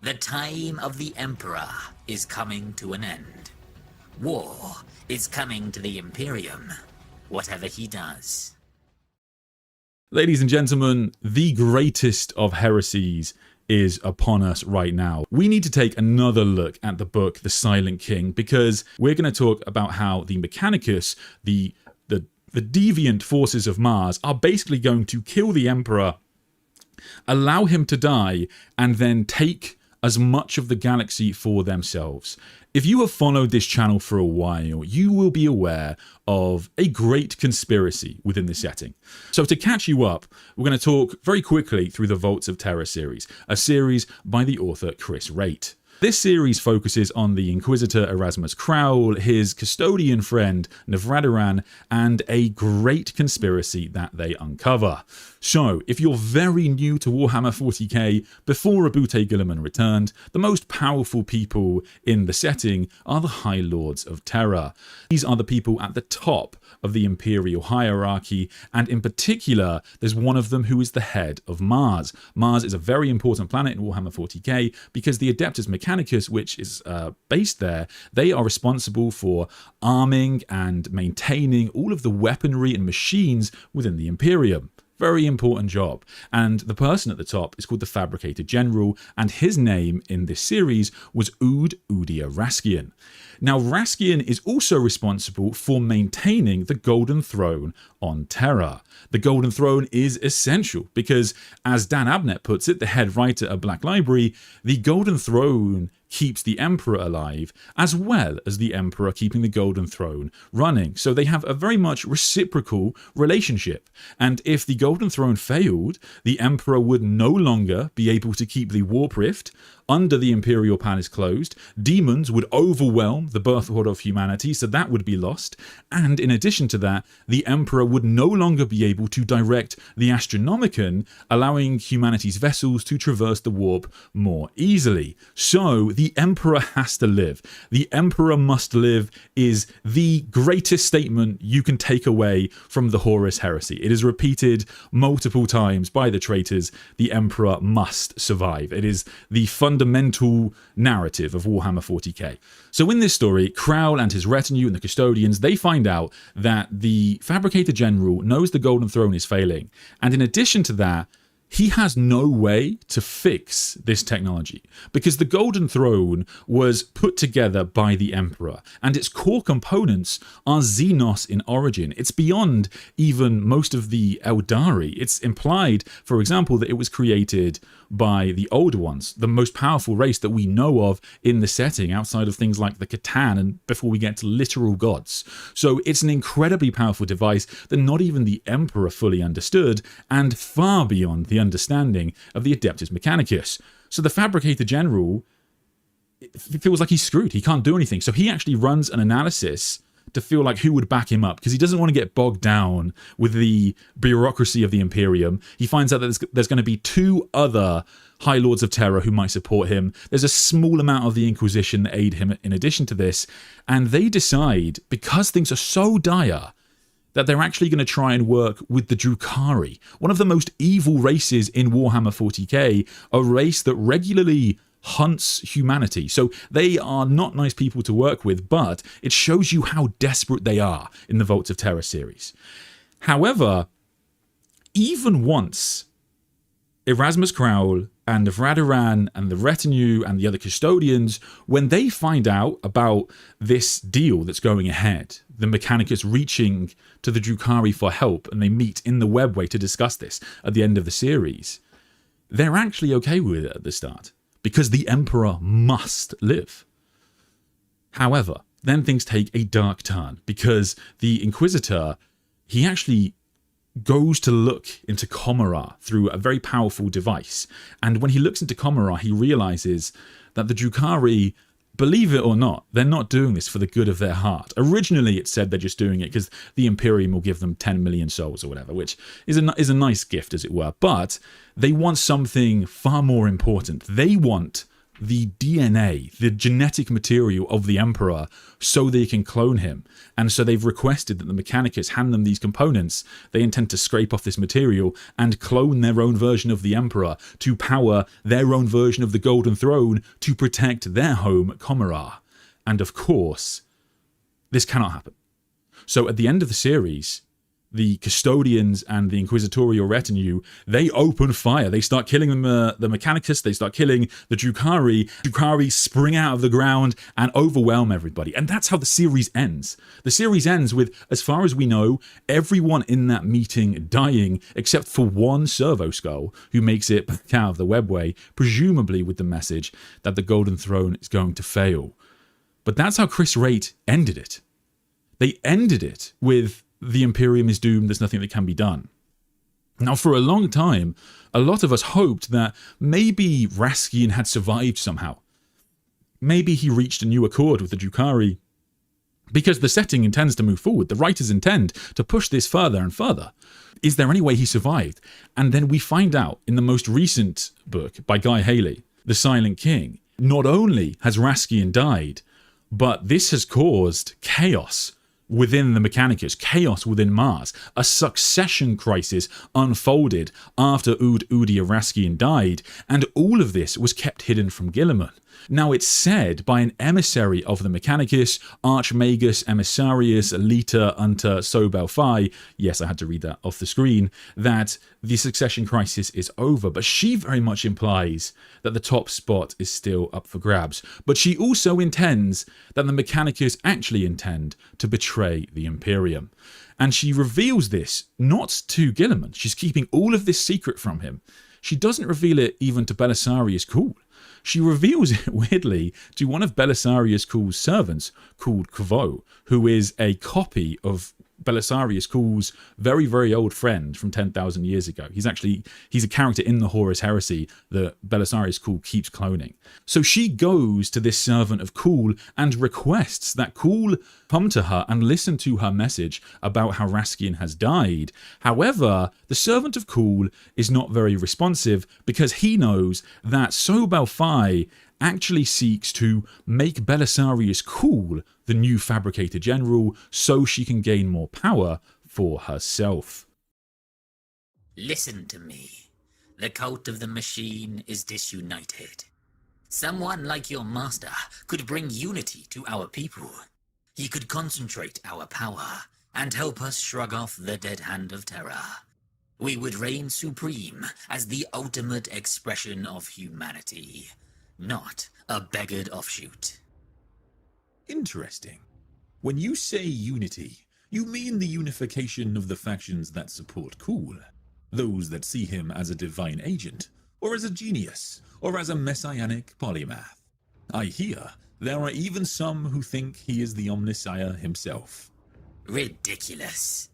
The time of the Emperor is coming to an end. War is coming to the Imperium, whatever he does. Ladies and gentlemen, the greatest of heresies is upon us right now. We need to take another look at the book The Silent King, because we're going to talk about how the Mechanicus, the deviant forces of Mars, are basically going to kill the Emperor, allow him to die, and then take as much of the galaxy for themselves. If you have followed this channel for a while, you will be aware of a great conspiracy within the setting. So to catch you up, we're going to talk very quickly through the Vaults of Terra series, a series by the author Chris Raitt. This series focuses on the Inquisitor Erasmus Crowell, his custodian friend Nevradaran, and a great conspiracy that they uncover. So, if you're very new to Warhammer 40k, before Abute Guilliman returned, the most powerful people in the setting are the High Lords of Terra. These are the people at the top of the Imperial hierarchy, and in particular, there's one of them who is the head of Mars. Mars is a very important planet in Warhammer 40k because the Adeptus Mechanicus, which is based there, they are responsible for arming and maintaining all of the weaponry and machines within the Imperium. Very important job. And the person at the top is called the Fabricator General, and his name in this series was Udia Raskian. Now, Raskian is also responsible for maintaining the Golden Throne on Terra. The Golden Throne is essential because, as Dan Abnett puts it, the head writer of Black Library, the Golden Throne keeps the Emperor alive, as well as the Emperor keeping the Golden Throne running. So they have a very much reciprocal relationship. And if the Golden Throne failed, the Emperor would no longer be able to keep the Warp Rift under the Imperial Palace closed. Demons would overwhelm the birthright of humanity, so that would be lost. And in addition to that, the Emperor would no longer be able to direct the Astronomicon, allowing humanity's vessels to traverse the warp more easily. So the Emperor has to live. The Emperor must live is the greatest statement you can take away from the Horus heresy. It is repeated multiple times by the traitors. The Emperor must survive. It is the fundamental narrative of Warhammer 40k. So in this story, Crowell and his retinue and the custodians, they find out that the Fabricator General knows the Golden Throne is failing. And in addition to that, he has no way to fix this technology because the Golden Throne was put together by the Emperor and its core components are Xenos in origin. It's beyond even most of the Eldari. It's implied, for example, that it was created by the Old Ones, the most powerful race that we know of in the setting outside of things like the Catan and before we get to literal gods. So it's an incredibly powerful device that not even the Emperor fully understood, and far beyond the understanding of the Adeptus Mechanicus. So the Fabricator General feels like he's screwed. He can't do anything. So he actually runs an analysis to feel like who would back him up because he doesn't want to get bogged down with the bureaucracy of the Imperium. He finds out that there's going to be two other High Lords of Terror who might support him. There's a small amount of the Inquisition that aid him in addition to this. And they decide, because things are so dire, that they're actually going to try and work with the Drukhari, one of the most evil races in Warhammer 40k, a race that regularly hunts humanity. So they are not nice people to work with, but it shows you how desperate they are in the Vaults of Terra series. However, even once Erasmus Crowell and Nevradaran and the retinue and the other custodians, when they find out about this deal that's going ahead, the Mechanicus reaching to the Drukhari for help, and they meet in the webway to discuss this at the end of the series, they're actually okay with it at the start, because the Emperor must live. However, then things take a dark turn, because the Inquisitor, he actually goes to look into Comorra through a very powerful device. And when he looks into Comorra, he realizes that the Drukhari, believe it or not, they're not doing this for the good of their heart. Originally, it said they're just doing it because the Imperium will give them 10 million souls or whatever, which is a nice gift, as it were. But they want something far more important. They want the DNA, the genetic material of the Emperor, so they can clone him. And so they've requested that the Mechanicus hand them these components. They intend to scrape off this material and clone their own version of the Emperor to power their own version of the Golden Throne to protect their home, Comorra. And of course, this cannot happen. So at the end of the series, the custodians and the inquisitorial retinue, they open fire. They start killing the Mechanicus. They start killing the Drukhari. Drukhari spring out of the ground and overwhelm everybody. And that's how the series ends. The series ends with, as far as we know, everyone in that meeting dying, except for one servo skull who makes it back out of the webway, presumably with the message that the Golden Throne is going to fail. But that's how Chris Wright ended it. They ended it with, the Imperium is doomed, there's nothing that can be done. Now, for a long time, a lot of us hoped that maybe Raskian had survived somehow. Maybe he reached a new accord with the Drukhari, because the setting intends to move forward. The writers intend to push this further and further. Is there any way he survived? And then we find out in the most recent book by Guy Haley, The Silent King, not only has Raskian died, but this has caused chaos within the Mechanicus, chaos within Mars. A succession crisis unfolded after Udia Raskian died, and all of this was kept hidden from Guilliman. Now, it's said by an emissary of the Mechanicus, Archmagus Emissarius Lita unter Sobelfi, yes, I had to read that off the screen, that the succession crisis is over, but she very much implies that the top spot is still up for grabs. But she also intends that the Mechanicus actually intend to betray the Imperium. And she reveals this not to Guilliman. She's keeping all of this secret from him. She doesn't reveal it even to Belisarius Cawl. She reveals it weirdly to one of Belisarius Cawl's servants called Kvo, who is a copy of Belisarius Cawl's very, very old friend from 10,000 years ago. He's a character in the Horus Heresy that Belisarius Cawl keeps cloning. So she goes to this servant of Cawl and requests that Cawl come to her and listen to her message about how Raskian has died. However, the servant of Cawl is not very responsive because he knows that Sobelfi actually seeks to make Belisarius Cawl the new Fabricator General so she can gain more power for herself. Listen to me. The cult of the machine is disunited. Someone like your master could bring unity to our people. He could concentrate our power and help us shrug off the dead hand of terror. We would reign supreme as the ultimate expression of humanity, not a beggared offshoot. Interesting. When you say unity, you mean the unification of the factions that support Cawl, those that see him as a divine agent, or as a genius, or as a messianic polymath. I hear there are even some who think he is the Omnissiah himself. Ridiculous.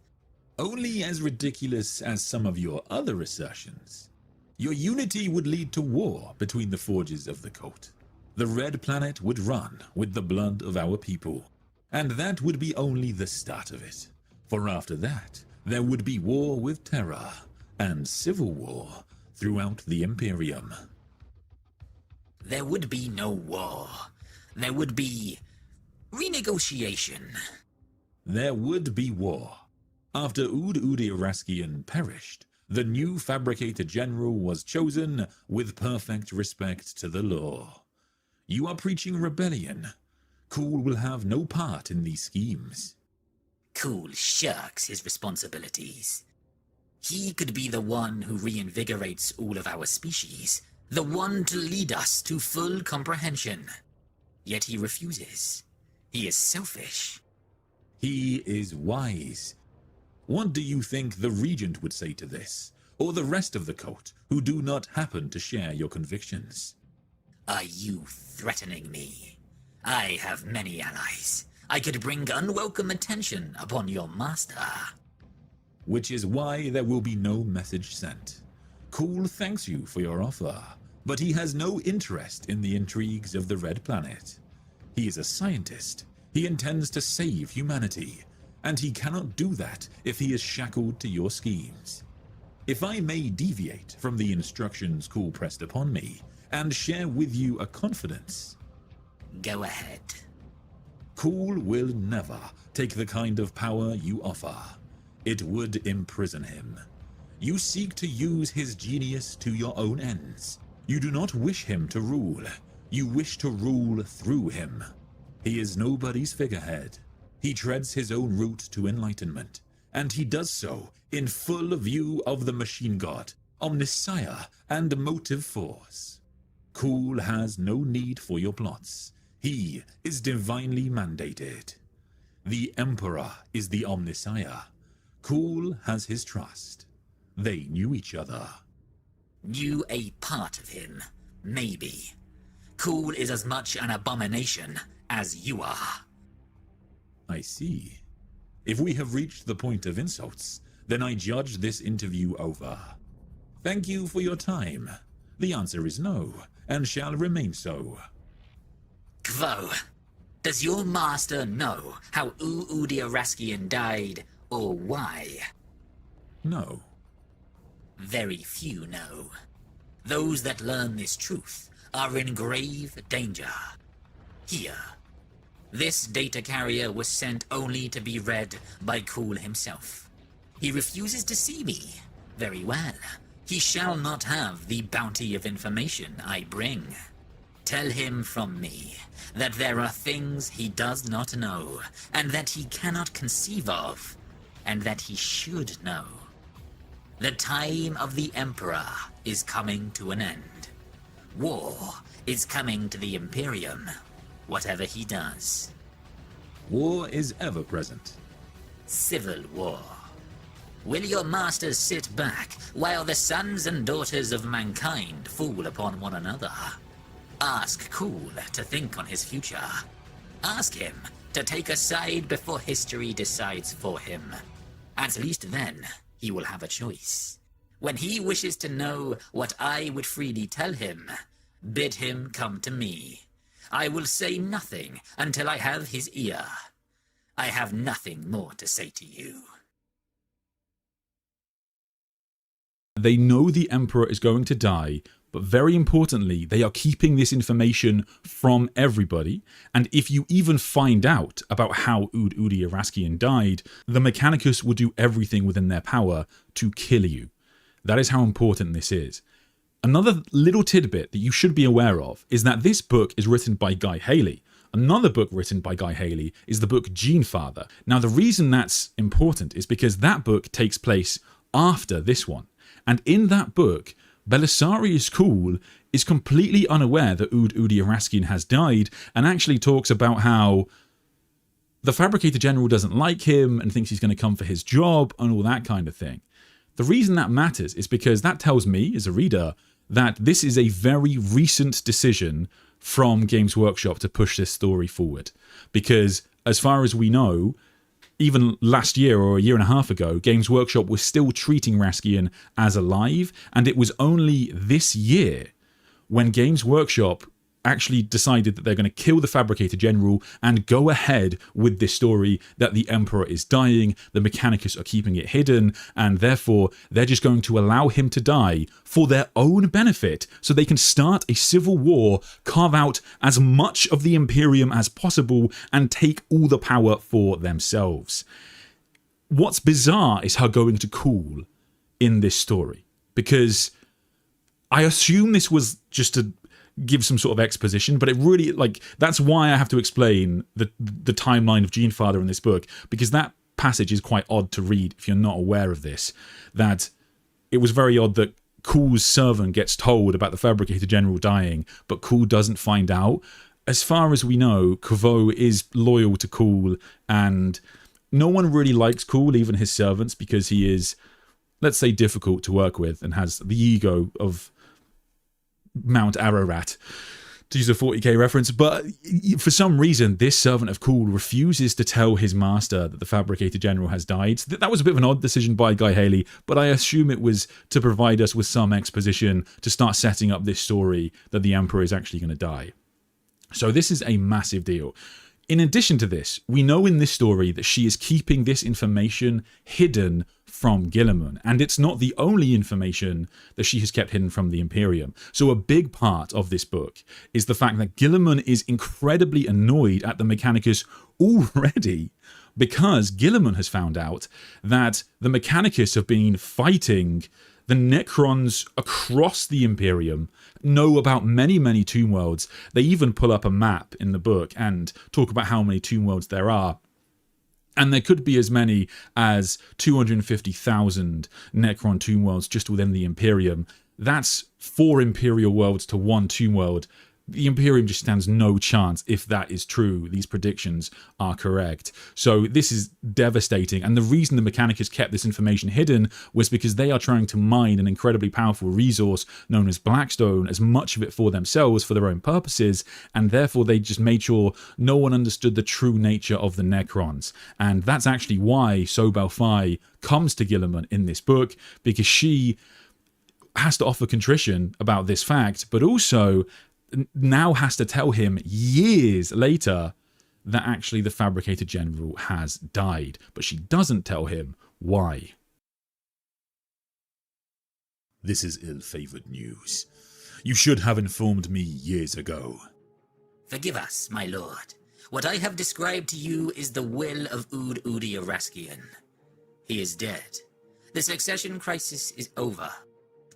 Only as ridiculous as some of your other assertions. Your unity would lead to war between the forges of the cult. The Red Planet would run with the blood of our people. And that would be only the start of it. For after that, there would be war with Terra, and civil war throughout the Imperium. There would be no war. There would be renegotiation. There would be war. After Udia Raskian perished, the new Fabricator General was chosen with perfect respect to the law. You are preaching rebellion. Cawl will have no part in these schemes. Cawl shirks his responsibilities. He could be the one who reinvigorates all of our species, the one to lead us to full comprehension. Yet he refuses. He is selfish. He is wise. What do you think the Regent would say to this, or the rest of the cult who do not happen to share your convictions? Are you threatening me? I have many allies. I could bring unwelcome attention upon your master. Which is why there will be no message sent. Cawl thanks you for your offer, but he has no interest in the intrigues of the Red Planet. He is a scientist. He intends to save humanity, and he cannot do that if he is shackled to your schemes. If I may deviate from the instructions Cawl pressed upon me, and share with you a confidence. Go ahead. Kuhl will never take the kind of power you offer. It would imprison him. You seek to use his genius to your own ends. You do not wish him to rule. You wish to rule through him. He is nobody's figurehead. He treads his own route to enlightenment, and he does so in full view of the machine god, Omnissiah, and motive force. Kuhl has no need for your plots. He is divinely mandated. The Emperor is the Omnissiah. Kuhl has his trust. They knew each other. Knew a part of him, maybe. Kuhl is as much an abomination as you are. I see. If we have reached the point of insults, then I judge this interview over. Thank you for your time. The answer is no, and shall remain so. Kvo, does your master know how Udiaraskian died, or why? No. Very few know. Those that learn this truth are in grave danger. Here, this data carrier was sent only to be read by Kuhl himself. He refuses to see me. Very well. He shall not have the bounty of information I bring. Tell him from me that there are things he does not know, and that he cannot conceive of, and that he should know. The time of the Emperor is coming to an end. War is coming to the Imperium, whatever he does. War is ever present. Civil war. Will your masters sit back while the sons and daughters of mankind fall upon one another? Ask Kuhl to think on his future. Ask him to take a side before history decides for him. At least then, he will have a choice. When he wishes to know what I would freely tell him, bid him come to me. I will say nothing until I have his ear. I have nothing more to say to you. They know the Emperor is going to die, but very importantly, they are keeping this information from everybody. And if you even find out about how Udiaraskian died, the Mechanicus will do everything within their power to kill you. That is how important this is. Another little tidbit that you should be aware of is that this book is written by Guy Haley. Another book written by Guy Haley is the book Genefather. Now, the reason that's important is because that book takes place after this one. And in that book, Belisarius Kuhl is completely unaware that Udiaraskian has died, and actually talks about how the Fabricator General doesn't like him and thinks he's going to come for his job and all that kind of thing. The reason that matters is because that tells me, as a reader, that this is a very recent decision from Games Workshop to push this story forward. Because as far as we know, even last year or a year and a half ago, Games Workshop was still treating Raskian as alive, and it was only this year when Games Workshop actually decided that they're going to kill the Fabricator General and go ahead with this story that the Emperor is dying, the Mechanicus are keeping it hidden, and therefore they're just going to allow him to die for their own benefit so they can start a civil war, carve out as much of the Imperium as possible, and take all the power for themselves. What's bizarre is her going to Kuhl in this story, because I assume this was just to give some sort of exposition, but it really, like, that's why I have to explain the timeline of Genefather in this book, because that passage is quite odd to read if you're not aware of this. That it was very odd that Kuhl's servant gets told about the Fabricator General dying, but Kuhl doesn't find out. As far as we know, Kvo is loyal to Kuhl, and no one really likes Kuhl, even his servants, because he is, let's say, difficult to work with and has the ego of Mount Ararat, to use a 40k reference. But for some reason, this servant of Kuhl refuses to tell his master that the Fabricator General has died. So that was a bit of an odd decision by Guy Haley, but I assume it was to provide us with some exposition to start setting up this story that the Emperor is actually going to die. So this is a massive deal. In addition to this, we know in this story that she is keeping this information hidden from Guilliman, and it's not the only information that she has kept hidden from the Imperium. So a big part of this book is the fact that Guilliman is incredibly annoyed at the Mechanicus already, because Guilliman has found out that the Mechanicus have been fighting the Necrons across the Imperium, know about many, many tomb worlds. They even pull up a map in the book and talk about how many tomb worlds there are. And there could be as many as 250,000 Necron tomb worlds just within the Imperium. That's 4 Imperial worlds to 1 tomb world. The Imperium just stands no chance if that is true. These predictions are correct. So this is devastating. And the reason the Mechanicus kept this information hidden was because they are trying to mine an incredibly powerful resource known as Blackstone, as much of it for themselves, for their own purposes. And therefore they just made sure no one understood the true nature of the Necrons. And that's actually why Sobel Fai comes to Guilliman in this book, because she has to offer contrition about this fact, but also now has to tell him years later that actually the Fabricator General has died, but she doesn't tell him why. This is ill-favoured news. You should have informed me years ago. Forgive us, my lord. What I have described to you is the will of Udi Araskian. He is dead. The succession crisis is over.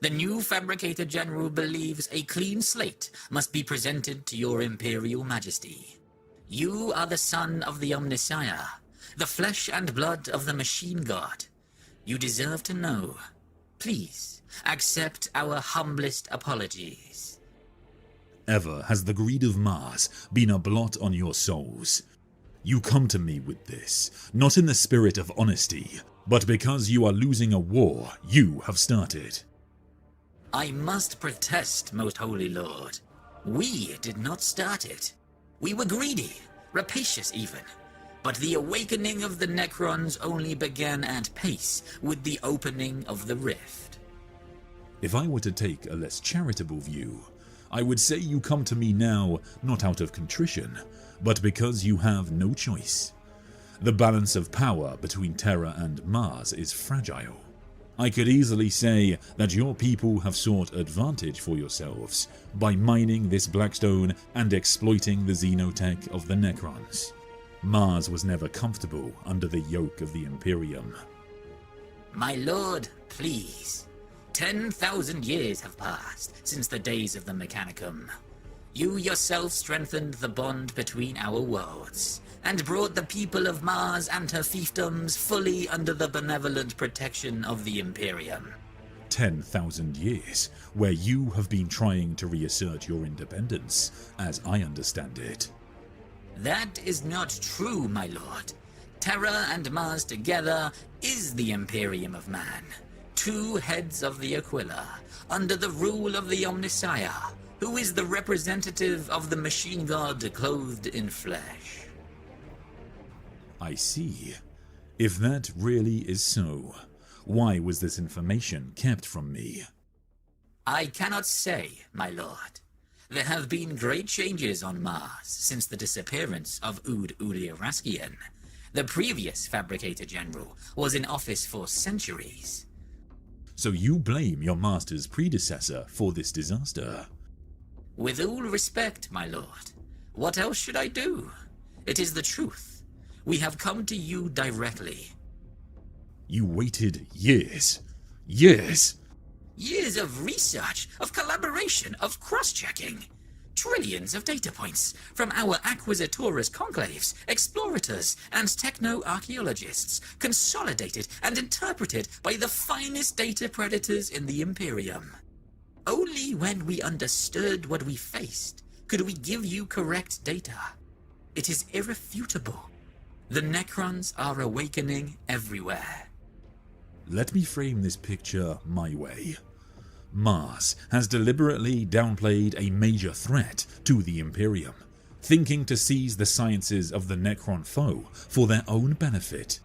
The new Fabricator General believes a clean slate must be presented to your Imperial Majesty. You are the son of the Omnissiah, the flesh and blood of the Machine God. You deserve to know. Please, accept our humblest apologies. Ever has the greed of Mars been a blot on your souls. You come to me with this, not in the spirit of honesty, but because you are losing a war you have started. I must protest, most holy lord. We did not start it. We were greedy, rapacious even. But the awakening of the Necrons only began at pace with the opening of the rift. If I were to take a less charitable view, I would say you come to me now not out of contrition, but because you have no choice. The balance of power between Terra and Mars is fragile. I could easily say that your people have sought advantage for yourselves by mining this Blackstone and exploiting the xenotech of the Necrons. Mars was never comfortable under the yoke of the Imperium. My lord, please. 10,000 years have passed since the days of the Mechanicum. You yourself strengthened the bond between our worlds, and brought the people of Mars and her fiefdoms fully under the benevolent protection of the Imperium. 10,000 years, where you have been trying to reassert your independence, as I understand it. That is not true, my lord. Terra and Mars together is the Imperium of Man. 2 heads of the Aquila, under the rule of the Omnissiah, who is the representative of the Machine God clothed in flesh. I see. If that really is so, why was this information kept from me? I cannot say, my lord. There have been great changes on Mars since the disappearance of Udi Araskian. The previous Fabricator General was in office for centuries. So you blame your master's predecessor for this disaster? With all respect, my lord, what else should I do? It is the truth. We have come to you directly. You waited years. Years! Years of research, of collaboration, of cross-checking. Trillions of data points from our Acquisitorus conclaves, explorators, and techno-archaeologists, consolidated and interpreted by the finest data predators in the Imperium. Only when we understood what we faced could we give you correct data. It is irrefutable. The Necrons are awakening everywhere. Let me frame this picture my way. Mars has deliberately downplayed a major threat to the Imperium, thinking to seize the sciences of the Necron foe for their own benefit.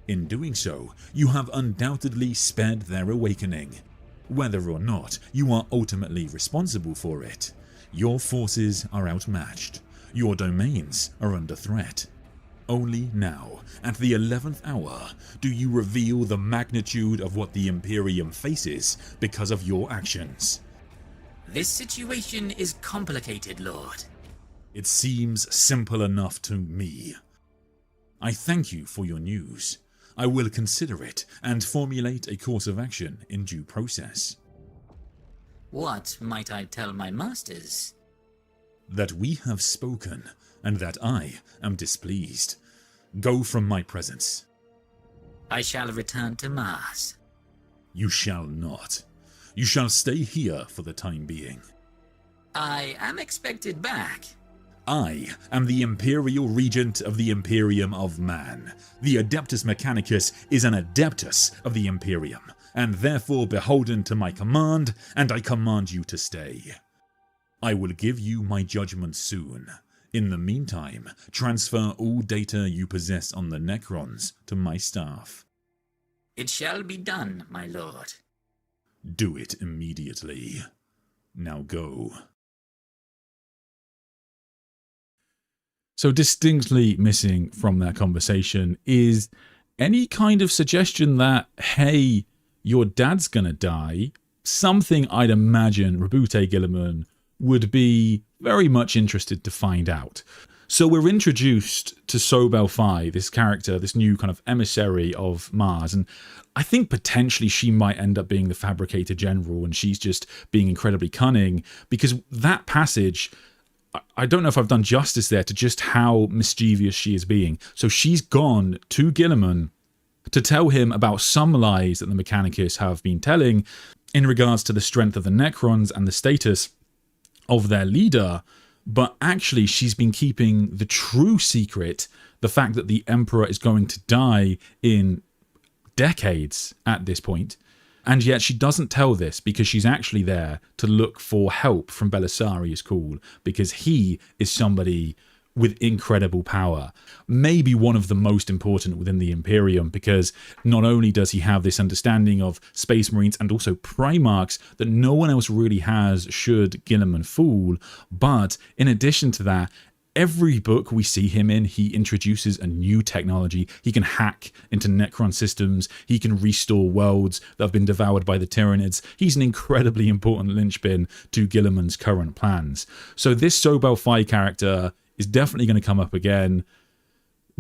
In doing so, you have undoubtedly sped their awakening. Whether or not you are ultimately responsible for it, your forces are outmatched. Your domains are under threat. Only now, at the 11th hour, do you reveal the magnitude of what the Imperium faces because of your actions. This situation is complicated, Lord. It seems simple enough to me. I thank you for your news. I will consider it and formulate a course of action in due process. What might I tell my masters? That we have spoken, and that I am displeased. Go from my presence. I shall return to Mars. You shall not. You shall stay here for the time being. I am expected back. I am the Imperial Regent of the Imperium of Man. The Adeptus Mechanicus is an Adeptus of the Imperium, and therefore beholden to my command, and I command you to stay. I will give you my judgment soon. In the meantime, transfer all data you possess on the Necrons to my staff. It shall be done, my lord. Do it immediately. Now go. So distinctly missing from that conversation is any kind of suggestion that, hey, your dad's gonna die. Something I'd imagine Rabute Gilliman would be very much interested to find out. So we're introduced to Sobel Fi, this character, this new kind of emissary of Mars, and I think potentially she might end up being the Fabricator General, and she's just being incredibly cunning, because that passage, I don't know if I've done justice there to just how mischievous she is being. So she's gone to Gilliman to tell him about some lies that the Mechanicus have been telling in regards to the strength of the Necrons and the status of their leader, but actually she's been keeping the true secret, the fact that the Emperor is going to die in decades at this point. And yet she doesn't tell this because she's actually there to look for help from Belisarius Cawl, because he is somebody with incredible power. Maybe one of the most important within the Imperium, because not only does he have this understanding of Space Marines and also Primarchs that no one else really has should Gilliman fall, but in addition to that, every book we see him in, he introduces a new technology. He can hack into Necron systems. He can restore worlds that have been devoured by the Tyranids. He's an incredibly important linchpin to Gilliman's current plans. So this Sobel Fi character is definitely going to come up again.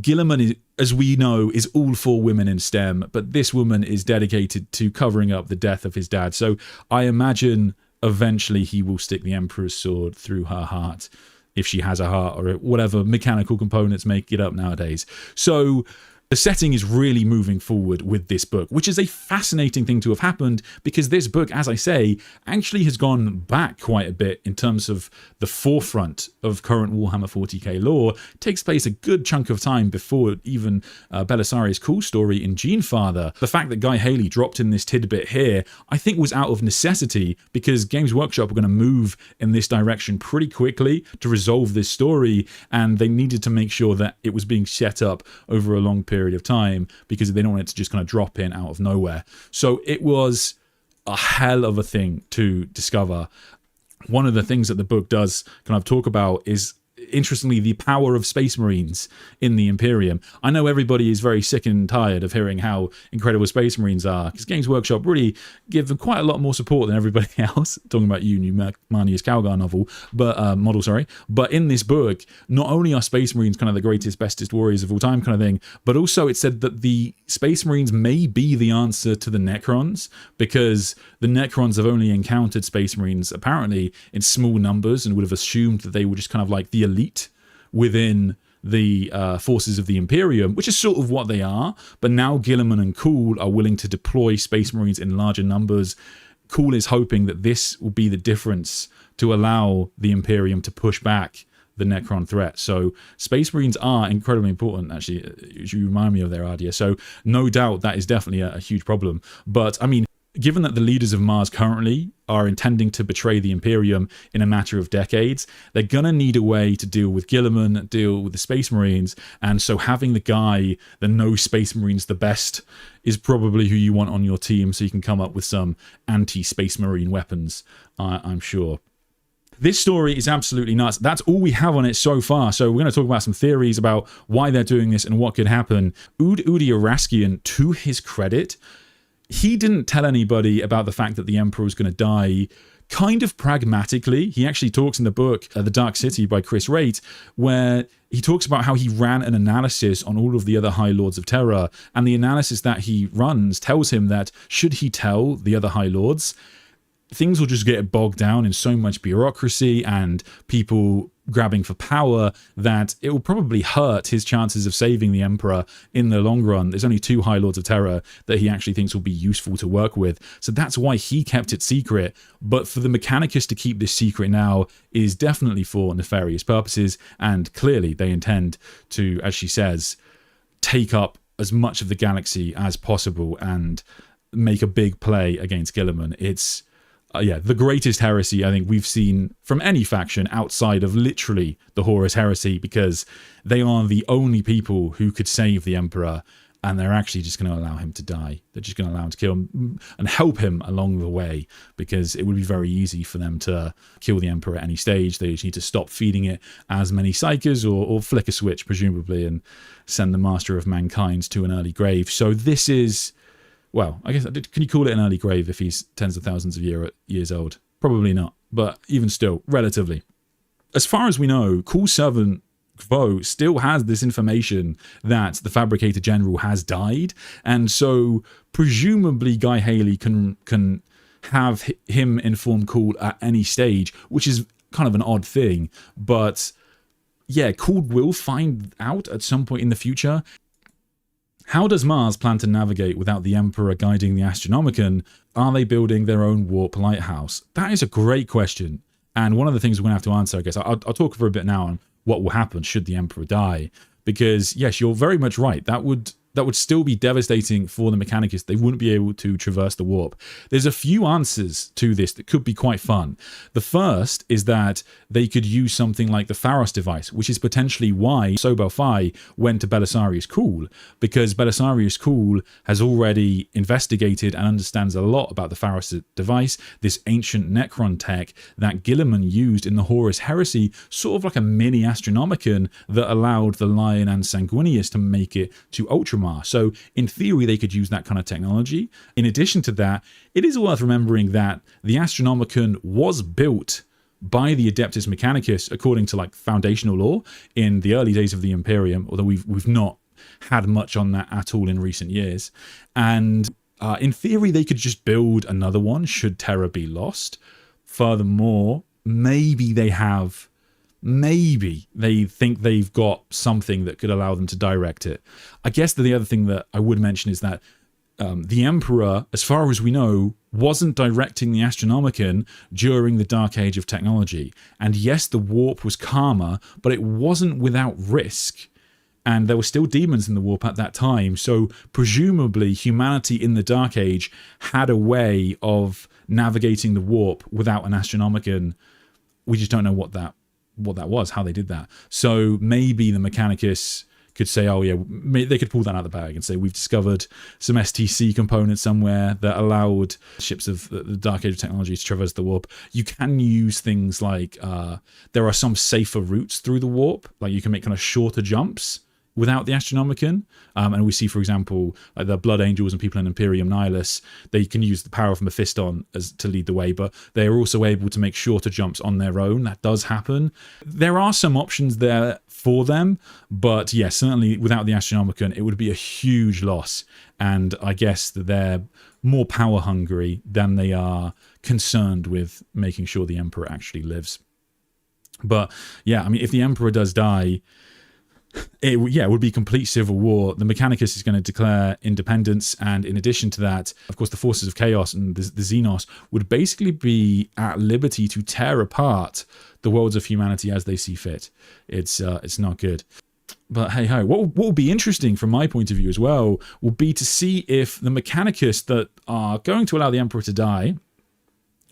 Gilliman, as we know, is all for women in STEM, but this woman is dedicated to covering up the death of his dad. So I imagine eventually he will stick the Emperor's sword through her heart, if she has a heart, or whatever mechanical components make it up nowadays. So the setting is really moving forward with this book, which is a fascinating thing to have happened, because this book, as I say, actually has gone back quite a bit in terms of the forefront of current Warhammer 40k lore. It takes place a good chunk of time before even Belisarius Cawl's story in Genefather. The fact that Guy Haley dropped in this tidbit here, I think was out of necessity, because Games Workshop were going to move in this direction pretty quickly to resolve this story, and they needed to make sure that it was being set up over a long period of time, because they don't want it to just kind of drop in out of nowhere. So it was a hell of a thing to discover. One of the things that the book does kind of talk about is, interestingly, the power of Space Marines in the Imperium. I know everybody is very sick and tired of hearing how incredible Space Marines are, because Games Workshop really give them quite a lot more support than everybody else. Talking about you, new Marnius Calgar novel, model, sorry. But in this book, not only are Space Marines kind of the greatest, bestest warriors of all time kind of thing, but also it said that the Space Marines may be the answer to the Necrons, because the Necrons have only encountered Space Marines apparently in small numbers and would have assumed that they were just kind of like the elite within the forces of the Imperium, which is sort of what they are. But now Gilliman and Cawl are willing to deploy Space Marines in larger numbers. Cawl is hoping that this will be the difference to allow the Imperium to push back the Necron threat. So Space Marines are incredibly important, actually. You remind me of their idea. So no doubt that is definitely a huge problem. But I mean, given that the leaders of Mars currently are intending to betray the Imperium in a matter of decades, they're going to need a way to deal with Gilliman, deal with the Space Marines, and so having the guy that knows Space Marines the best is probably who you want on your team, so you can come up with some anti-Space Marine weapons, I'm sure. This story is absolutely nuts. That's all we have on it so far. So we're going to talk about some theories about why they're doing this and what could happen. Udi Araskian, to his credit, he didn't tell anybody about the fact that the Emperor was going to die. Kind of pragmatically, he actually talks in the book The Dark City by Chris Raitt, where he talks about how he ran an analysis on all of the other High Lords of Terra, and the analysis that he runs tells him that should he tell the other High Lords, things will just get bogged down in so much bureaucracy and people grabbing for power that it will probably hurt his chances of saving the Emperor in the long run. There's only 2 High Lords of Terra that he actually thinks will be useful to work with. So that's why he kept it secret. But for the Mechanicus to keep this secret now is definitely for nefarious purposes. And clearly they intend to, as she says, take up as much of the galaxy as possible and make a big play against Guilliman. It's the greatest heresy I think we've seen from any faction outside of literally the Horus heresy, because they are the only people who could save the Emperor, and they're actually just going to allow him to die. They're just going to allow him to kill him and help him along the way, because it would be very easy for them to kill the Emperor at any stage. They just need to stop feeding it as many psychers or flick a switch, presumably, and send the Master of Mankind to an early grave. So this is... well, I guess, can you call it an early grave if he's tens of thousands of years old? Probably not, but even still, relatively. As far as we know, Cool Servant Kvo still has this information that the Fabricator General has died, and so presumably Guy Haley can have him inform Cool at any stage, which is kind of an odd thing, but yeah, Cool will find out at some point in the future. How does Mars plan to navigate without the Emperor guiding the Astronomicon? Are they building their own warp lighthouse? That is a great question, and one of the things we're going to have to answer, I guess. I'll talk for a bit now on what will happen should the Emperor die, because yes, you're very much right. That would still be devastating for the Mechanicus. They wouldn't be able to traverse the warp. There's a few answers to this that could be quite fun. The first is that they could use something like the Pharos device, which is potentially why Sobel Fai went to Belisarius Cawl, because Belisarius Cawl has already investigated and understands a lot about the Pharos device, this ancient Necron tech that Guilliman used in the Horus Heresy, sort of like a mini Astronomicon that allowed the Lion and Sanguinius to make it to Ultramar. So in theory, they could use that kind of technology. In addition to that, it is worth remembering that the Astronomicon was built by the Adeptus Mechanicus according to like foundational law in the early days of the Imperium, although we've not had much on that at all in recent years. And in theory, they could just build another one should Terra be lost. Furthermore, maybe they think they've got something that could allow them to direct it. I guess the other thing that I would mention is that the Emperor, as far as we know, wasn't directing the Astronomicon during the Dark Age of technology. And yes, the warp was calmer, but it wasn't without risk. And there were still demons in the warp at that time. So presumably humanity in the Dark Age had a way of navigating the warp without an Astronomicon. We just don't know what that was, how they did that. So maybe the Mechanicus could say, oh yeah, they could pull that out of the bag and say, we've discovered some STC components somewhere that allowed ships of the Dark Age of technology to traverse the warp. You can use things like, there are some safer routes through the warp, like you can make kind of shorter jumps without the Astronomicon. And we see, for example, like the Blood Angels and people in Imperium Nihilus, they can use the power of Mephiston to lead the way, but they are also able to make shorter jumps on their own. That does happen. There are some options there for them, but yeah, certainly without the Astronomicon, it would be a huge loss. And I guess that they're more power hungry than they are concerned with making sure the Emperor actually lives. But yeah, I mean, if the Emperor does die, it would be complete civil war. The Mechanicus is going to declare independence, and in addition to that, of course, the forces of chaos and the Xenos would basically be at liberty to tear apart the worlds of humanity as they see fit. It's not good. But hey ho, what will be interesting from my point of view as well will be to see if the Mechanicus that are going to allow the Emperor to die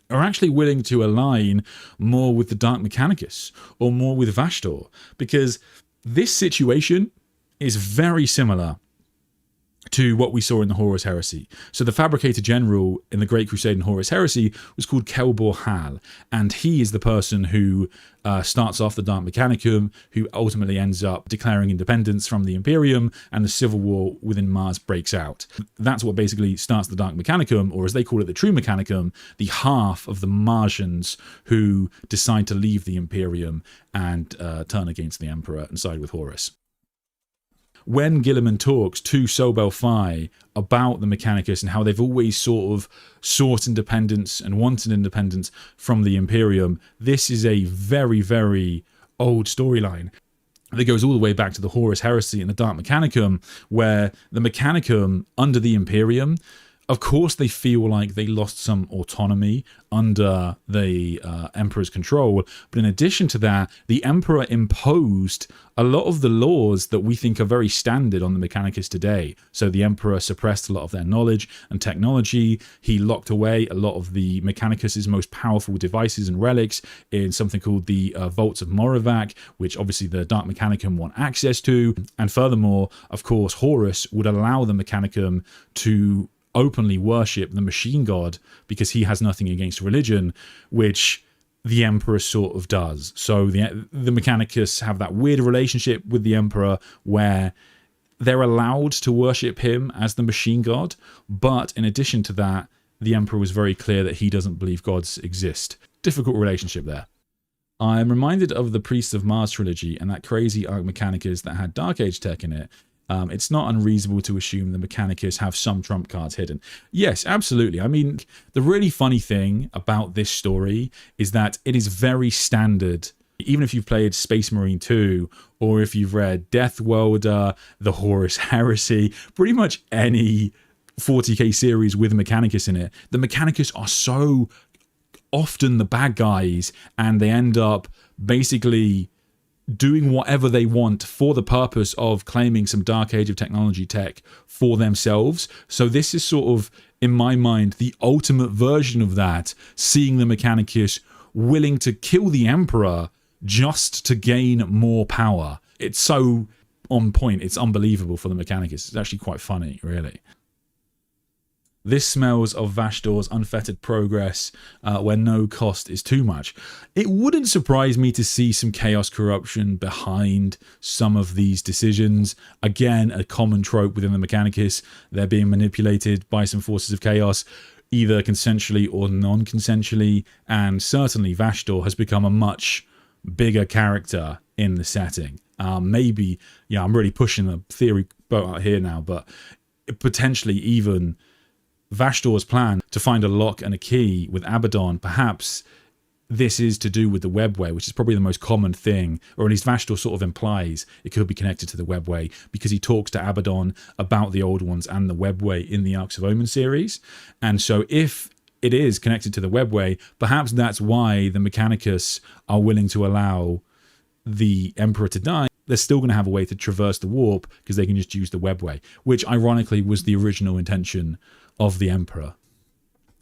are actually willing to align more with the Dark Mechanicus or more with Vashtor, because this situation is very similar to what we saw in the Horus Heresy. So the Fabricator General in the Great Crusade and Horus Heresy was called Kelbor Hal, and he is the person who starts off the Dark Mechanicum, who ultimately ends up declaring independence from the Imperium, and the civil war within Mars breaks out. That's what basically starts the Dark Mechanicum, or as they call it, the True Mechanicum, the half of the Martians who decide to leave the Imperium and turn against the Emperor and side with Horus. When Guilliman talks to Sobel Fi about the Mechanicus and how they've always sort of sought independence and wanted independence from the Imperium, this is a very, very old storyline that goes all the way back to the Horus Heresy and the Dark Mechanicum, where the Mechanicum under the Imperium, of course, they feel like they lost some autonomy under the Emperor's control. But in addition to that, the Emperor imposed a lot of the laws that we think are very standard on the Mechanicus today. So the Emperor suppressed a lot of their knowledge and technology. He locked away a lot of the Mechanicus's most powerful devices and relics in something called the Vaults of Morovac, which obviously the Dark Mechanicum want access to. And furthermore, of course, Horus would allow the Mechanicum to openly worship the machine god because he has nothing against religion, which the Emperor sort of does. So the Mechanicus have that weird relationship with the Emperor where they're allowed to worship him as the machine god, but in addition to that, the Emperor was very clear that he doesn't believe gods exist. Difficult relationship there. I'm reminded of the Priests of Mars trilogy and that crazy Arch Mechanicus that had Dark Age tech in it. It's not unreasonable to assume the Mechanicus have some trump cards hidden. Yes, absolutely. I mean, the really funny thing about this story is that it is very standard. Even if you've played Space Marine 2, or if you've read Death Welder, the Horus Heresy, pretty much any 40k series with Mechanicus in it, the Mechanicus are so often the bad guys, and they end up basically doing whatever they want for the purpose of claiming some Dark Age of technology tech for themselves. So this is sort of, in my mind, the ultimate version of that, seeing the Mechanicus willing to kill the Emperor just to gain more power. It's so on point, it's unbelievable for the Mechanicus. It's actually quite funny, really. This smells of Vashdor's unfettered progress, where no cost is too much. It wouldn't surprise me to see some chaos corruption behind some of these decisions. Again, a common trope within the Mechanicus. They're being manipulated by some forces of chaos, either consensually or non-consensually, and certainly Vashdor has become a much bigger character in the setting. Maybe, yeah, I'm really pushing the theory boat out here now, but potentially even Vashdor's plan to find a lock and a key with Abaddon, perhaps this is to do with the Webway, which is probably the most common thing, or at least Vashdor sort of implies it could be connected to the Webway, because he talks to Abaddon about the Old Ones and the Webway in the Arcs of Omen series. And so if it is connected to the Webway, perhaps that's why the Mechanicus are willing to allow the Emperor to die. They're still going to have a way to traverse the warp because they can just use the Webway, which ironically was the original intention of the Emperor.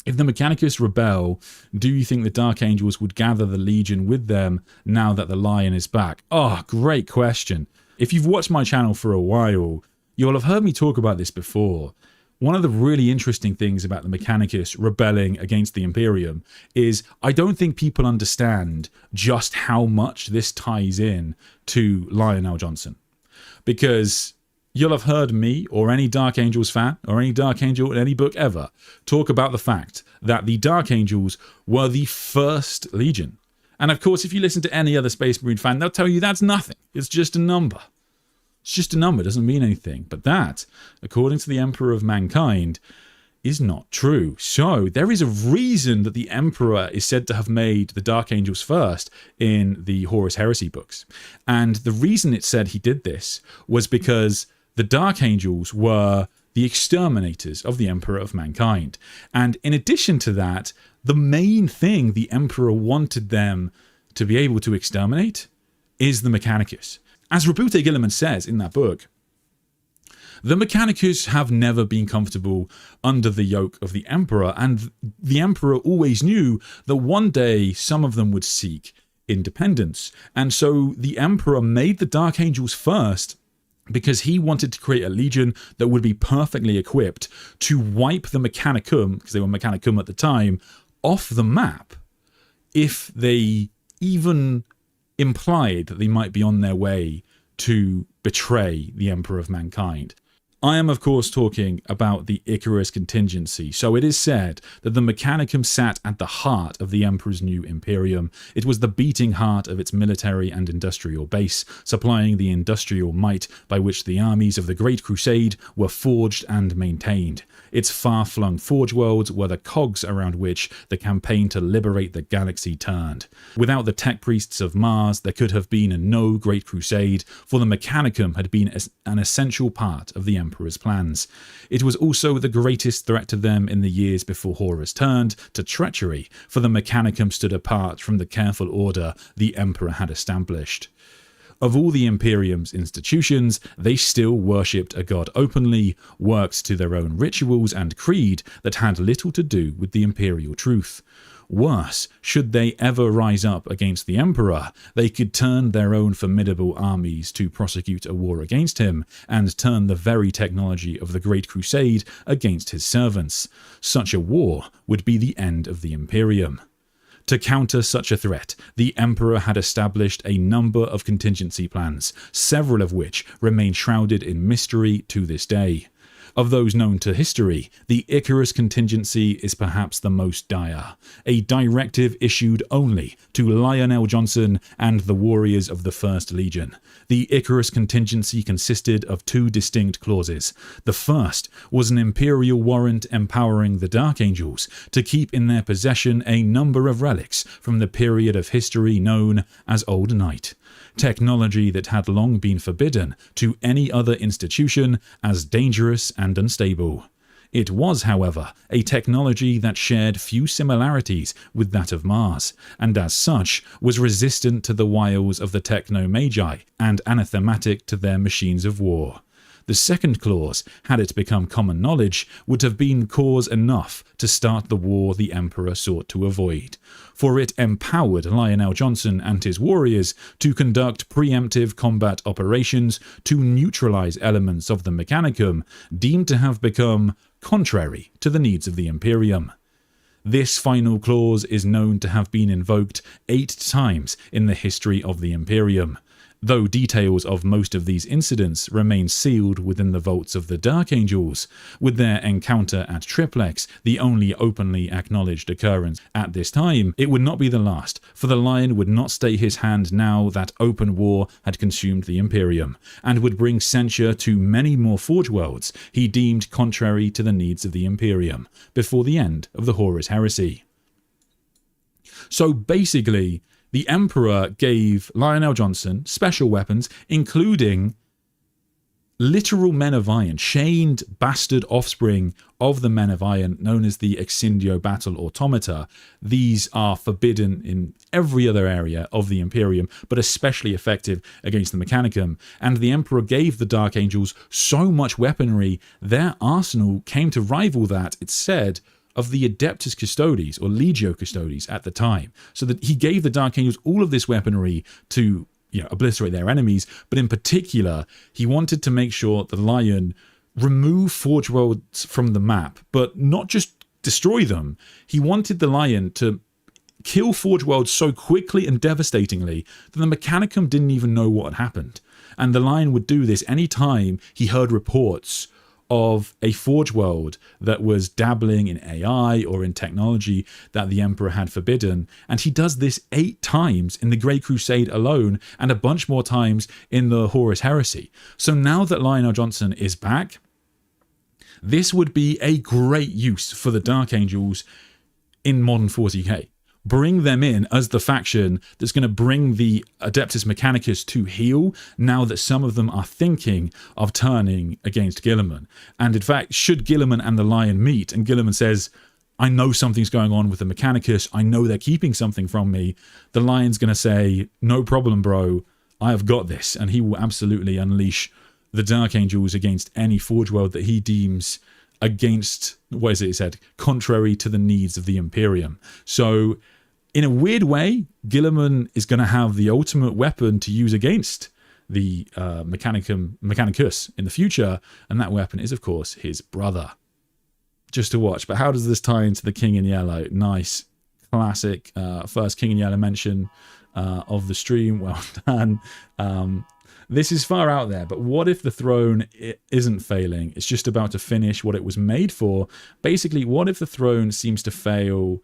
If the Mechanicus rebel, do you think the Dark Angels would gather the Legion with them now that the Lion is back? Oh, great question. If you've watched my channel for a while, you'll have heard me talk about this before. One of the really interesting things about the Mechanicus rebelling against the Imperium is I don't think people understand just how much this ties in to Lionel Johnson. Because you'll have heard me or any Dark Angels fan or any Dark Angel in any book ever talk about the fact that the Dark Angels were the first Legion. And of course, if you listen to any other Space Marine fan, they'll tell you that's nothing. It's just a number. It's just a number, it doesn't mean anything. But that, according to the Emperor of Mankind, is not true. So there is a reason that the Emperor is said to have made the Dark Angels first in the Horus Heresy books. And the reason it said he did this was because the Dark Angels were the exterminators of the Emperor of Mankind. And in addition to that, the main thing the Emperor wanted them to be able to exterminate is the Mechanicus. As Rabute Guilliman says in that book, the Mechanicus have never been comfortable under the yoke of the Emperor, and the Emperor always knew that one day some of them would seek independence. And so the Emperor made the Dark Angels first because he wanted to create a legion that would be perfectly equipped to wipe the Mechanicum, because they were Mechanicum at the time, off the map if they even implied that they might be on their way to betray the Emperor of Mankind. I am, of course, talking about the Icarus contingency. So it is said that the Mechanicum sat at the heart of the Emperor's new Imperium. It was the beating heart of its military and industrial base, supplying the industrial might by which the armies of the Great Crusade were forged and maintained. Its far-flung forge worlds were the cogs around which the campaign to liberate the galaxy turned. Without the tech priests of Mars, there could have been no Great Crusade, for the Mechanicum had been an essential part of the Emperor's plans. It was also the greatest threat to them in the years before Horus turned to treachery, for the Mechanicum stood apart from the careful order the Emperor had established. Of all the Imperium's institutions, they still worshipped a god openly, worked to their own rituals and creed that had little to do with the imperial truth. Worse, should they ever rise up against the Emperor, they could turn their own formidable armies to prosecute a war against him, and turn the very technology of the Great Crusade against his servants. Such a war would be the end of the Imperium. To counter such a threat, the Emperor had established a number of contingency plans, several of which remain shrouded in mystery to this day. Of those known to history, the Icarus contingency is perhaps the most dire, a directive issued only to Lionel Johnson and the warriors of the First Legion. The Icarus contingency consisted of two distinct clauses. The first was an imperial warrant empowering the Dark Angels to keep in their possession a number of relics from the period of history known as Old Night. Technology that had long been forbidden to any other institution as dangerous and unstable. It was, however, a technology that shared few similarities with that of Mars, and as such was resistant to the wiles of the Techno-Magi and anathematic to their machines of war. The second clause, had it become common knowledge, would have been cause enough to start the war the Emperor sought to avoid, for it empowered Lionel Johnson and his warriors to conduct preemptive combat operations to neutralize elements of the Mechanicum deemed to have become contrary to the needs of the Imperium. This final clause is known to have been invoked 8 times in the history of the Imperium. Though details of most of these incidents remain sealed within the vaults of the Dark Angels, with their encounter at Triplex the only openly acknowledged occurrence at this time, it would not be the last, for the Lion would not stay his hand now that open war had consumed the Imperium, and would bring censure to many more Forge Worlds he deemed contrary to the needs of the Imperium, before the end of the Horus Heresy. So basically, the Emperor gave Lionel Johnson special weapons, including literal men of iron, chained bastard offspring of the men of iron, known as the Exindio Battle Automata. These are forbidden in every other area of the Imperium, but especially effective against the Mechanicum. And the Emperor gave the Dark Angels so much weaponry, their arsenal came to rival that, it's said, of the Adeptus Custodes, or Legio Custodes at the time. So that he gave the Dark Angels all of this weaponry to obliterate their enemies, but in particular, he wanted to make sure the Lion remove Forge Worlds from the map, but not just destroy them. He wanted the Lion to kill Forge Worlds so quickly and devastatingly that the Mechanicum didn't even know what had happened. And the Lion would do this any time he heard reports of a Forge World that was dabbling in AI or in technology that the Emperor had forbidden, and he does this 8 times in the Great Crusade alone, and a bunch more times in the Horus Heresy. So now that Lionel Johnson is back, this would be a great use for the Dark Angels in modern 40k. Bring them in as the faction that's going to bring the Adeptus Mechanicus to heel now that some of them are thinking of turning against Guilliman. And in fact, should Guilliman and the Lion meet and Guilliman says, I know something's going on with the Mechanicus, I know they're keeping something from me, the Lion's going to say, no problem, bro, I have got this. And he will absolutely unleash the Dark Angels against any Forge World that he deems against, what is it he said, contrary to the needs of the Imperium. So in a weird way, Guilliman is going to have the ultimate weapon to use against the Mechanicus in the future, and that weapon is, of course, his brother. Just to watch. But how does this tie into the King in Yellow? Nice, classic first King in Yellow mention of the stream. Well done. This is far out there, but what if the throne isn't failing? It's just about to finish what it was made for. Basically, what if the throne seeming to fail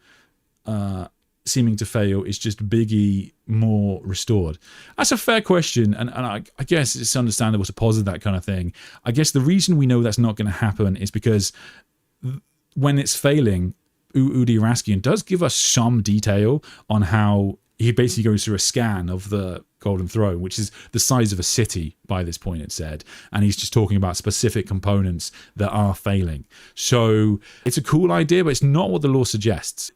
is just Biggie more restored? That's a fair question, and I guess it's understandable to posit that kind of thing. I guess the reason we know that's not going to happen is because when it's failing, Udi Raskian does give us some detail on how he basically goes through a scan of the Golden Throne, which is the size of a city by this point, it said, and he's just talking about specific components that are failing. So it's a cool idea, but it's not what the lore suggests.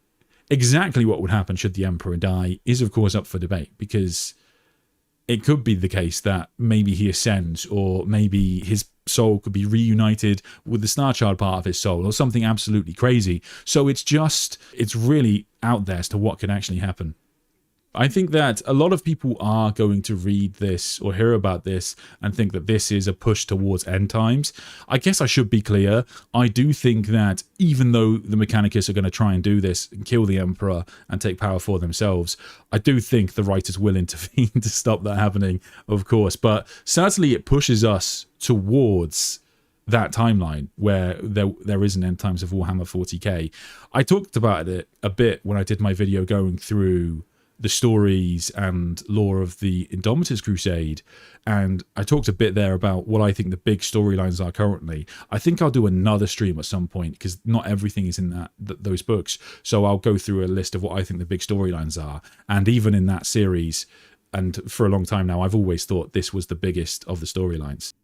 Exactly what would happen should the Emperor die is, of course, up for debate, because it could be the case that maybe he ascends, or maybe his soul could be reunited with the Star Child part of his soul, or something absolutely crazy. So it's really out there as to what could actually happen. I think that a lot of people are going to read this or hear about this and think that this is a push towards end times. I guess I should be clear. I do think that even though the Mechanicus are going to try and do this and kill the Emperor and take power for themselves, I do think the writers will intervene to stop that happening, of course. But certainly it pushes us towards that timeline where there is an end times of Warhammer 40k. I talked about it a bit when I did my video going through the stories and lore of the Indomitus Crusade, and I talked a bit there about what I think the big storylines are currently. I think I'll do another stream at some point, because not everything is in those books, so I'll go through a list of what I think the big storylines are. And even in that series, and for a long time now, I've always thought this was the biggest of the storylines.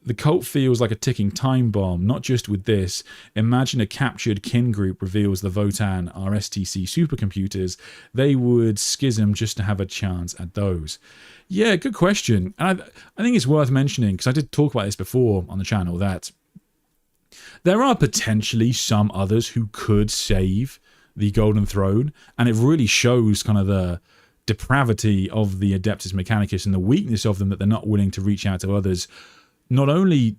The cult feels like a ticking time bomb, not just with this. Imagine a captured kin group reveals the Votan are STC supercomputers. They would schism just to have a chance at those. Yeah, good question. And I think it's worth mentioning, because I did talk about this before on the channel, that there are potentially some others who could save the Golden Throne, and it really shows kind of the depravity of the Adeptus Mechanicus and the weakness of them, that they're not willing to reach out to others. Not only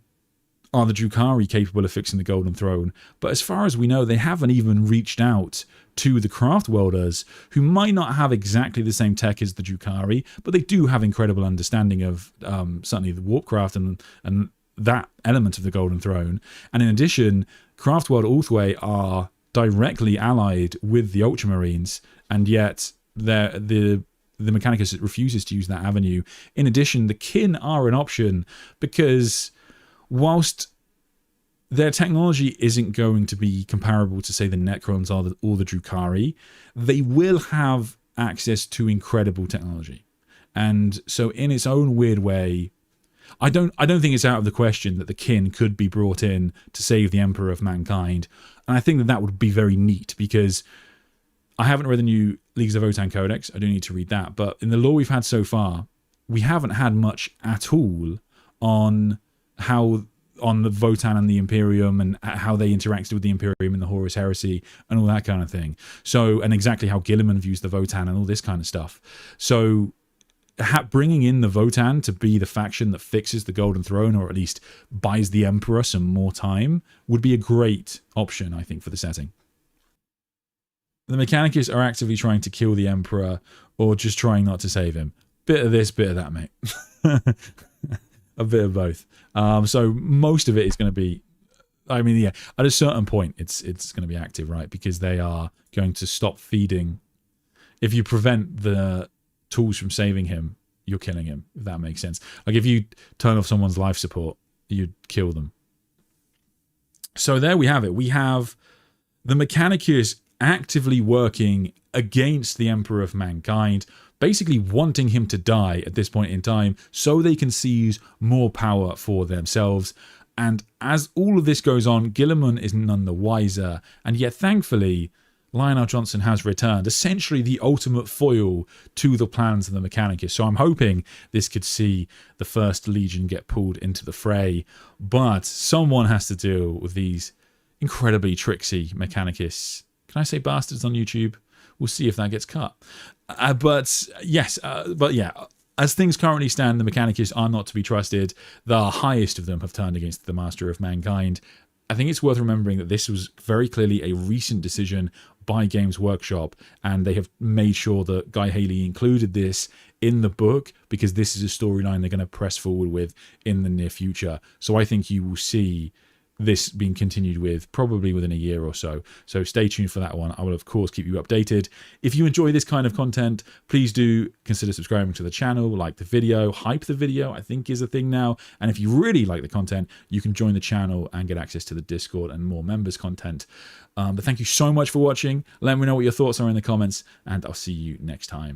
are the Drukhari capable of fixing the Golden Throne, but as far as we know, they haven't even reached out to the Craft Welders, who might not have exactly the same tech as the Drukhari, but they do have incredible understanding of certainly the Warpcraft and that element of the Golden Throne. And in addition, Craftworld Ulthwé are directly allied with the Ultramarines, and yet the Mechanicus refuses to use that avenue. In addition, the kin are an option, because whilst their technology isn't going to be comparable to, say, the Necrons or the Drukhari, they will have access to incredible technology. And so in its own weird way, I don't think it's out of the question that the kin could be brought in to save the Emperor of Mankind. And I think that would be very neat, because I haven't read the new Leagues of Votan Codex. I do need to read that. But in the lore we've had so far, we haven't had much at all on the Votan and the Imperium, and how they interacted with the Imperium in the Horus Heresy and all that kind of thing. So, and exactly how Guilliman views the Votan and all this kind of stuff. So bringing in the Votan to be the faction that fixes the Golden Throne, or at least buys the Emperor some more time, would be a great option, I think, for the setting. The Mechanicus are actively trying to kill the Emperor, or just trying not to save him. Bit of this, bit of that, mate. A bit of both. So most of it is going to be, I mean, yeah, at a certain point, it's going to be active, right? Because they are going to stop feeding. If you prevent the tools from saving him, you're killing him, if that makes sense. Like, if you turn off someone's life support, you'd kill them. So there we have it. We have the Mechanicus actively working against the Emperor of Mankind, basically wanting him to die at this point in time so they can seize more power for themselves. And as all of this goes on, Guilliman is none the wiser, and yet thankfully Lionel Johnson has returned, essentially the ultimate foil to the plans of the Mechanicus. So I'm hoping this could see the First Legion get pulled into the fray, but someone has to deal with these incredibly tricksy Mechanicus. Can I say bastards on YouTube? We'll see if that gets cut. But yeah, As things currently stand, the Mechanicus are not to be trusted. The highest of them have turned against the Master of Mankind. I think it's worth remembering that this was very clearly a recent decision by Games Workshop, and they have made sure that Guy Haley included this in the book because this is a storyline they're going to press forward with in the near future. So I think you will see this being continued with probably within a year or so. So stay tuned for that one. I will, of course, keep you updated. If you enjoy this kind of content, please do consider subscribing to the channel, like the video, hype the video, I think is a thing now. And if you really like the content, you can join the channel and get access to the Discord and more members content. But thank you so much for watching. Let me know what your thoughts are in the comments, and I'll see you next time.